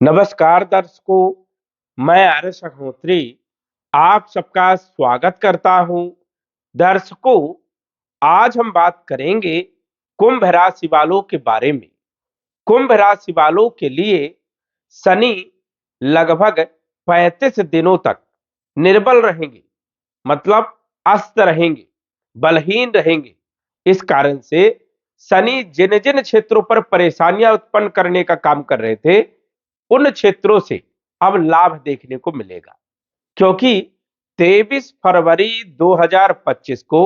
नमस्कार दर्शकों, मैं आर्यस अग्निहोत्री आप सबका स्वागत करता हूं। दर्शकों, आज हम बात करेंगे कुंभ राशि वालों के बारे में। कुंभ राशि वालों के लिए शनि लगभग 35 दिनों तक निर्बल रहेंगे, मतलब अस्त रहेंगे, बलहीन रहेंगे। इस कारण से शनि जिन जिन क्षेत्रों पर परेशानियां उत्पन्न करने का काम कर रहे थे, उन क्षेत्रों से अब लाभ देखने को मिलेगा, क्योंकि 23 फरवरी 2025 को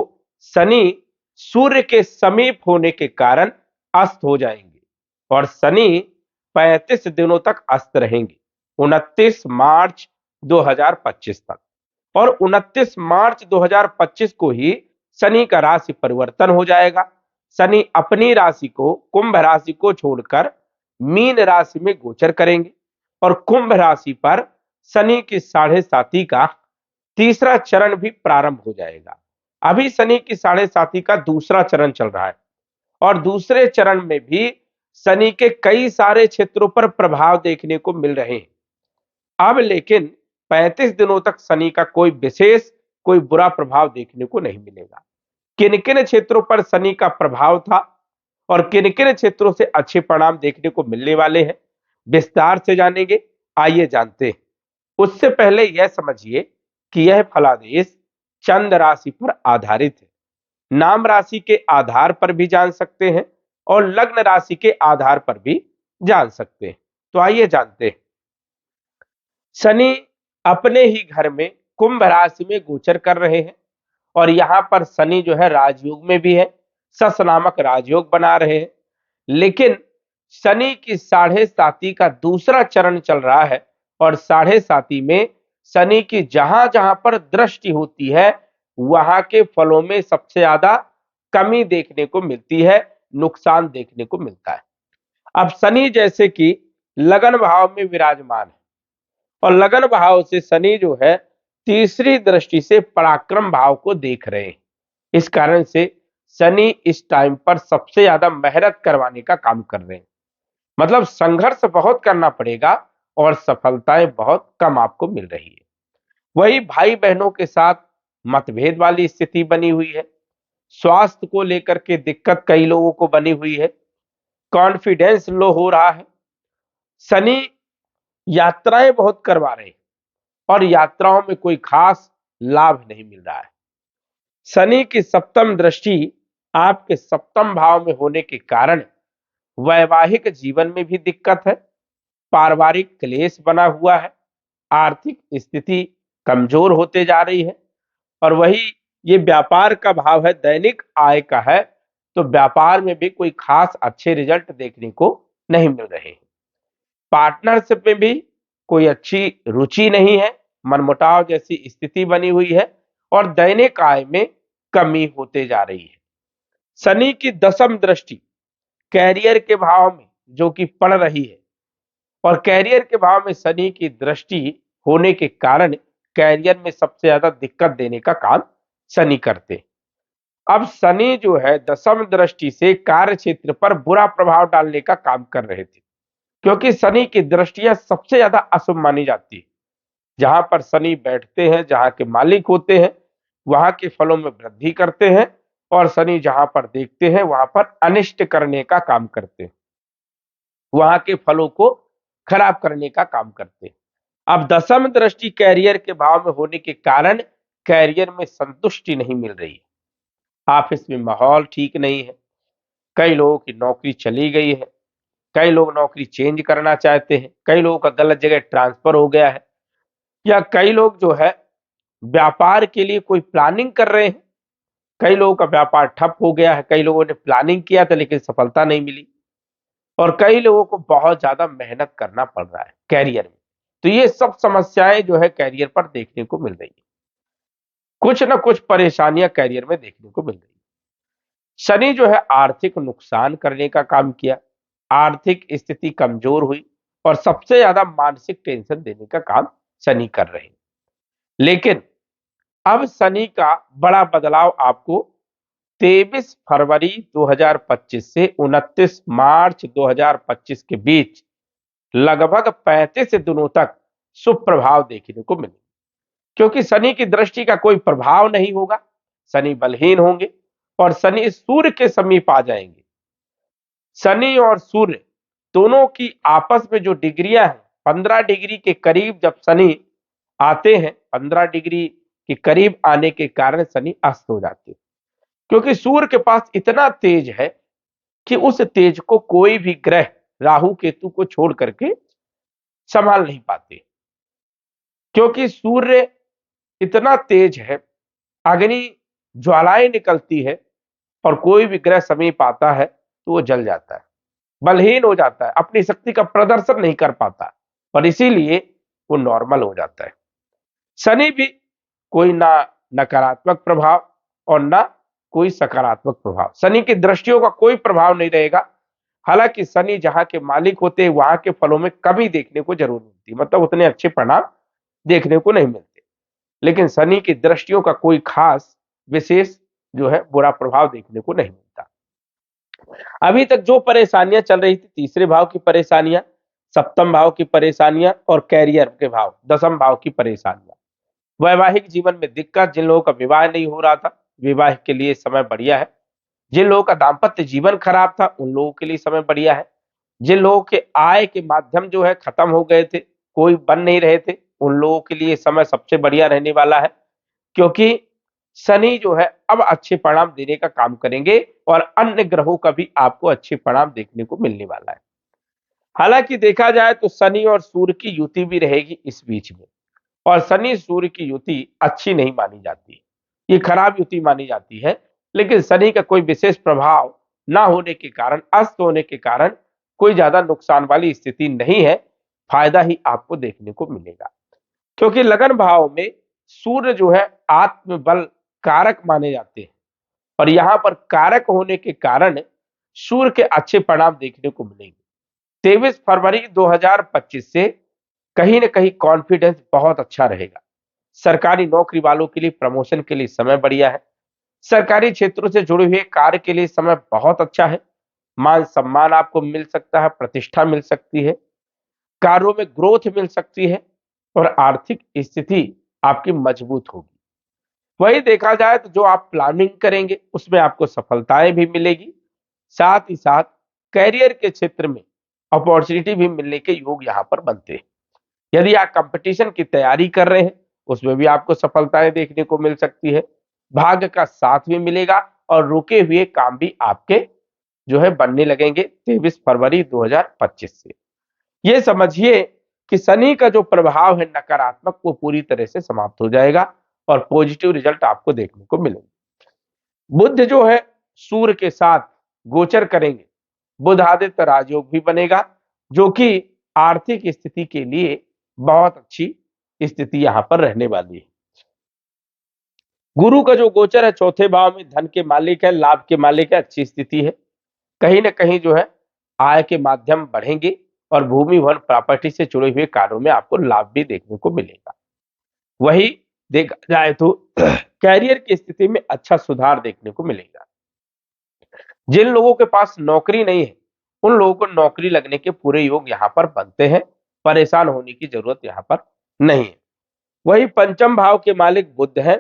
शनि सूर्य के समीप होने के कारण अस्त हो जाएंगे और शनि 35 दिनों तक अस्त रहेंगे, 29 मार्च 2025 तक। और 29 मार्च 2025 को ही शनि का राशि परिवर्तन हो जाएगा। शनि अपनी राशि को, कुंभ राशि को छोड़कर मीन राशि में गोचर करेंगे और कुंभ राशि पर शनि की साढ़े साती का तीसरा चरण भी प्रारंभ हो जाएगा। अभी शनि की साढ़े साती का दूसरा चरण चल रहा है और दूसरे चरण में भी शनि के कई सारे क्षेत्रों पर प्रभाव देखने को मिल रहे हैं। अब लेकिन 35 दिनों तक शनि का कोई बुरा प्रभाव देखने को नहीं मिलेगा। किन किन क्षेत्रों पर शनि का प्रभाव था और किन किन क्षेत्रों से अच्छे परिणाम देखने को मिलने वाले हैं, विस्तार से जानेंगे। आइए जानते हैं। उससे पहले यह समझिए कि यह फलादेश चंद्र राशि पर आधारित है। नाम राशि के आधार पर भी जान सकते हैं और लग्न राशि के आधार पर भी जान सकते हैं। तो आइए जानते हैं। शनि अपने ही घर में कुंभ राशि में गोचर कर रहे हैं और यहां पर शनि जो है राजयोग में भी है, सस नामक राजयोग बना रहे हैं। लेकिन शनि की साढ़े साती का दूसरा चरण चल रहा है और साढ़े साती में शनि की जहां जहां पर दृष्टि होती है, वहां के फलों में सबसे ज्यादा कमी देखने को मिलती है, नुकसान देखने को मिलता है। अब शनि जैसे कि लगन भाव में विराजमान है और लगन भाव से शनि जो है तीसरी दृष्टि से पराक्रम भाव को देख रहे हैं। इस कारण से शनि इस टाइम पर सबसे ज्यादा मेहनत करवाने का काम कर रहे हैं, मतलब संघर्ष बहुत करना पड़ेगा और सफलताएं बहुत कम आपको मिल रही है। वही भाई बहनों के साथ मतभेद वाली स्थिति बनी हुई है। स्वास्थ्य को लेकर के दिक्कत कई लोगों को बनी हुई है। कॉन्फिडेंस लो हो रहा है। शनि यात्राएं बहुत करवा रहे हैं और यात्राओं में कोई खास लाभ नहीं मिल रहा है। शनि की सप्तम दृष्टि आपके सप्तम भाव में होने के कारण वैवाहिक जीवन में भी दिक्कत है, पारिवारिक क्लेश बना हुआ है, आर्थिक स्थिति कमजोर होते जा रही है। और वही ये व्यापार का भाव है, दैनिक आय का है, तो व्यापार में भी कोई खास अच्छे रिजल्ट देखने को नहीं मिल रहे हैं। पार्टनरशिप में भी कोई अच्छी रुचि नहीं है, मनमुटाव जैसी स्थिति बनी हुई है और दैनिक आय में कमी होते जा रही है। शनि की दसम दृष्टि कैरियर के भाव में जो कि पड़ रही है और कैरियर के भाव में शनि की दृष्टि होने के कारण कैरियर में सबसे ज्यादा दिक्कत देने का काम शनि करते। अब शनि जो है दसम दृष्टि से कार्य क्षेत्र पर बुरा प्रभाव डालने का काम कर रहे थे, क्योंकि शनि की दृष्टियां सबसे ज्यादा अशुभ मानी जाती है। जहां पर शनि बैठते हैं, जहां के मालिक होते हैं, वहां के फलों में वृद्धि करते हैं और शनि जहां पर देखते हैं वहां पर अनिष्ट करने का काम करते हैं, वहां के फलों को खराब करने का काम करते हैं। अब दसम दृष्टि कैरियर के भाव में होने के कारण कैरियर में संतुष्टि नहीं मिल रही है। ऑफिस में माहौल ठीक नहीं है, कई लोगों की नौकरी चली गई है, कई लोग नौकरी चेंज करना चाहते हैं, कई लोगों का गलत जगह ट्रांसफर हो गया है, या कई लोग जो है व्यापार के लिए कोई प्लानिंग कर रहे हैं, कई लोगों का व्यापार ठप हो गया है, कई लोगों ने प्लानिंग किया था लेकिन सफलता नहीं मिली और कई लोगों को बहुत ज्यादा मेहनत करना पड़ रहा है कैरियर में। तो ये सब समस्याएं जो है कैरियर पर देखने को मिल रही है। कुछ ना कुछ परेशानियां कैरियर में देखने को मिल रही है। शनि जो है आर्थिक नुकसान करने का काम किया, आर्थिक स्थिति कमजोर हुई और सबसे ज्यादा मानसिक टेंशन देने का काम शनि कर रहे हैं। लेकिन अब शनि का बड़ा बदलाव आपको 23 फरवरी 2025 से 29 मार्च 2025 के बीच लगभग 35 दिनों तक शुभ प्रभाव देखने को मिलेगा, क्योंकि शनि की दृष्टि का कोई प्रभाव नहीं होगा, शनि बलहीन होंगे और शनि सूर्य के समीप आ जाएंगे। शनि और सूर्य दोनों की आपस में जो डिग्रियां हैं, 15 डिग्री के करीब जब शनि आते हैं, 15 डिग्री के करीब आने के कारण शनि अस्त हो जाते हैं, क्योंकि सूर्य के पास इतना तेज है कि उस तेज को कोई भी ग्रह राहु केतु को छोड़ करके संभाल नहीं पाते, क्योंकि सूर्य इतना तेज है, अग्नि ज्वालाएं निकलती है और कोई भी ग्रह समीप आता है तो वो जल जाता है, बलहीन हो जाता है, अपनी शक्ति का प्रदर्शन नहीं कर पाता और इसीलिए वो नॉर्मल हो जाता है। शनि भी कोई ना नकारात्मक प्रभाव और ना कोई सकारात्मक प्रभाव, शनि की दृष्टियों का कोई प्रभाव नहीं रहेगा। हालांकि शनि जहां के मालिक होते हैं वहां के फलों में कमी देखने को जरूर मिलती, मतलब उतने अच्छे परिणाम देखने को नहीं मिलते, लेकिन शनि की दृष्टियों का कोई खास विशेष जो है बुरा प्रभाव देखने को नहीं मिलता। अभी तक जो परेशानियां चल रही थी, तीसरे भाव की परेशानियां, सप्तम भाव की परेशानियां और कैरियर के भाव, दसम भाव की परेशानियां, वैवाहिक जीवन में दिक्कत, जिन लोगों का विवाह नहीं हो रहा था विवाह के लिए समय बढ़िया है, जिन लोगों का दाम्पत्य जीवन खराब था उन लोगों के लिए समय बढ़िया है, जिन लोगों के आय के माध्यम जो है खत्म हो गए थे, कोई बन नहीं रहे थे, उन लोगों के लिए समय सबसे बढ़िया रहने वाला है, क्योंकि शनि जो है अब अच्छे परिणाम देने का काम करेंगे और अन्य ग्रहों का भी आपको अच्छे परिणाम देखने को मिलने वाला है। हालांकि देखा जाए तो शनि और सूर्य की युति भी रहेगी इस बीच में, और शनि सूर्य की युति अच्छी नहीं मानी जाती, ये खराब युति मानी जाती है, लेकिन शनि का कोई विशेष प्रभाव ना होने के कारण, अस्त होने के कारण कोई ज्यादा नुकसान वाली स्थिति नहीं है, फायदा ही आपको देखने को मिलेगा, क्योंकि लगन भाव में सूर्य जो है आत्मबल कारक माने जाते हैं और यहां पर कारक होने के कारण सूर्य के अच्छे परिणाम देखने को मिलेंगे। 23 फरवरी 2025 से कहीं ना कहीं कॉन्फिडेंस बहुत अच्छा रहेगा, सरकारी नौकरी वालों के लिए प्रमोशन के लिए समय बढ़िया है, सरकारी क्षेत्रों से जुड़े हुए कार्य के लिए समय बहुत अच्छा है, मान सम्मान आपको मिल सकता है, प्रतिष्ठा मिल सकती है, कार्यों में ग्रोथ मिल सकती है और आर्थिक स्थिति आपकी मजबूत होगी। वही देखा जाए तो जो आप प्लानिंग करेंगे उसमें आपको सफलताएं भी मिलेगी, साथ ही साथ करियर के क्षेत्र में अपॉर्चुनिटी भी मिलने के योग यहाँ पर बनते हैं। यदि आप कंपटीशन की तैयारी कर रहे हैं उसमें भी आपको सफलताएं देखने को मिल सकती है, भाग्य का साथ भी मिलेगा और रुके हुए काम भी आपके जो है बनने लगेंगे 23 फरवरी 2025 से। ये समझिए कि शनि का जो प्रभाव है नकारात्मक वो पूरी तरह से समाप्त हो जाएगा और पॉजिटिव रिजल्ट आपको देखने को मिलेंगे। बुध जो है सूर्य के साथ गोचर करेंगे, बुध आदित्य राजयोग भी बनेगा, जो कि आर्थिक स्थिति के लिए बहुत अच्छी स्थिति यहां पर रहने वाली है। गुरु का जो गोचर है चौथे भाव में धन के मालिक है, लाभ के मालिक है, अच्छी स्थिति है, कहीं ना कहीं जो है आय के माध्यम बढ़ेंगे और भूमि वन प्रॉपर्टी से जुड़े हुए कार्यों में आपको लाभ भी देखने को मिलेगा। वही देखा जाए तो कैरियर की स्थिति में अच्छा सुधार देखने को मिलेगा। जिन लोगों के पास नौकरी नहीं है उन लोगों को नौकरी लगने के पूरे योग यहाँ पर बनते हैं, परेशान होने की जरूरत यहाँ पर नहीं है। वही पंचम भाव के मालिक बुध है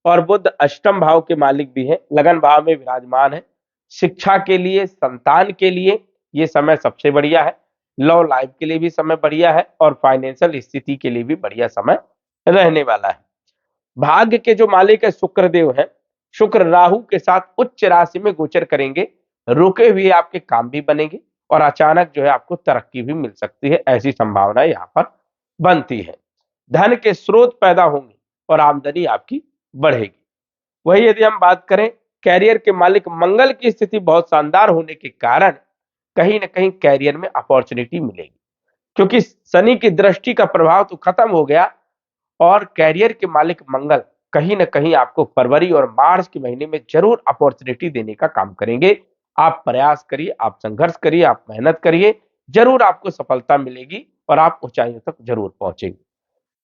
और बुध अष्टम भाव के मालिक भी है, लगन भाव में विराजमान है, शिक्षा के लिए, संतान के लिए ये समय सबसे बढ़िया है, लव लाइफ के लिए भी समय बढ़िया है और फाइनेंशियल स्थिति के लिए भी बढ़िया समय रहने वाला है। भाग्य के जो मालिक है शुक्रदेव है, शुक्र राहु के साथ उच्च राशि में गोचर करेंगे, रुके हुए आपके काम भी बनेंगे और अचानक जो है आपको तरक्की भी मिल सकती है, ऐसी संभावना यहाँ पर बनती है। धन के स्रोत पैदा होंगे और आमदनी आपकी बढ़ेगी। वही यदि हम बात करें कैरियर के मालिक मंगल की स्थिति बहुत शानदार होने के कारण कहीं ना कहीं कैरियर में अपॉर्चुनिटी मिलेगी, क्योंकि शनि की दृष्टि का प्रभाव तो खत्म हो गया और कैरियर के मालिक मंगल कहीं ना कहीं आपको फरवरी और मार्च के महीने में जरूर अपॉर्चुनिटी देने का काम करेंगे। आप प्रयास करिए, आप संघर्ष करिए, आप मेहनत करिए, जरूर आपको सफलता मिलेगी और आप ऊंचाइयों तक जरूर पहुंचेंगे।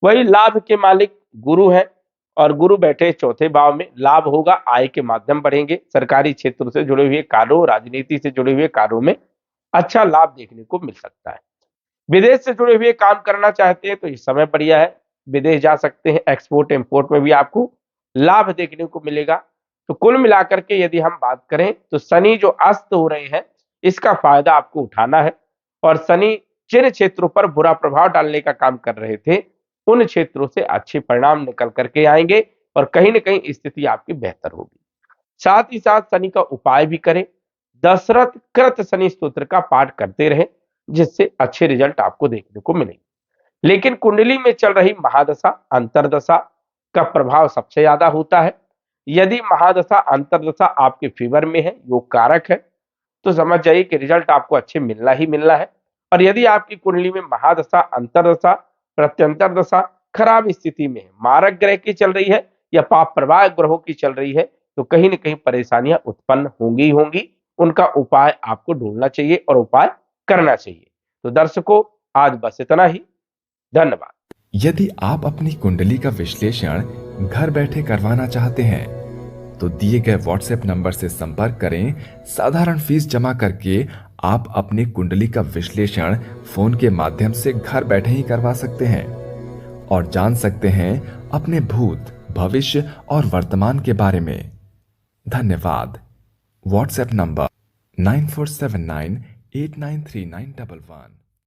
वही लाभ के मालिक गुरु है और गुरु बैठे चौथे भाव में, लाभ होगा, आय के माध्यम बढ़ेंगे, सरकारी क्षेत्र से जुड़े हुए कार्यों, राजनीति से जुड़े हुए कार्यों में अच्छा लाभ देखने को मिल सकता है। विदेश से जुड़े हुए काम करना चाहते हैं तो इस समय बढ़िया है, विदेश जा सकते हैं, एक्सपोर्ट इंपोर्ट में भी आपको लाभ देखने को मिलेगा। तो कुल मिलाकर के यदि हम बात करें तो शनि जो अस्त हो रहे हैं इसका फायदा आपको उठाना है, और शनि जिन क्षेत्रों पर बुरा प्रभाव डालने का काम कर रहे थे उन क्षेत्रों से अच्छे परिणाम निकल करके आएंगे और कहीं ना कहीं स्थिति आपकी बेहतर होगी। साथ ही साथ शनि का उपाय भी करें, दशरथ कृत शनि स्तोत्र का पाठ करते रहें, जिससे अच्छे रिजल्ट आपको देखने को मिलेंगे। लेकिन कुंडली में चल रही महादशा अंतरदशा का प्रभाव सबसे ज्यादा होता है। यदि महादशा अंतरदशा आपके फेवर में है, योग कारक है, तो समझ जाइए कि रिजल्ट आपको अच्छे मिलना ही मिलना है। और यदि आपकी कुंडली में महादशा अंतरदशा प्रत्यंतर दशा खराब स्थिति में है, मारक ग्रह की चल रही है या पाप प्रवाह ग्रहों की चल रही है, तो कहीं ना कहीं परेशानियां उत्पन्न होंगी ही होंगी। उनका उपाय आपको ढूंढना चाहिए और उपाय करना चाहिए। तो दर्शकों, आज बस इतना ही। धन्यवाद। यदि आप अपनी कुंडली का विश्लेषण घर बैठे करवाना चाहते हैं तो दिए गए व्हाट्सएप नंबर से संपर्क करें। साधारण फीस जमा करके आप अपनी कुंडली का विश्लेषण फोन के माध्यम से घर बैठे ही करवा सकते हैं और जान सकते हैं अपने भूत, भविष्य और वर्तमान के बारे में। धन्यवाद। WhatsApp number 9479893911।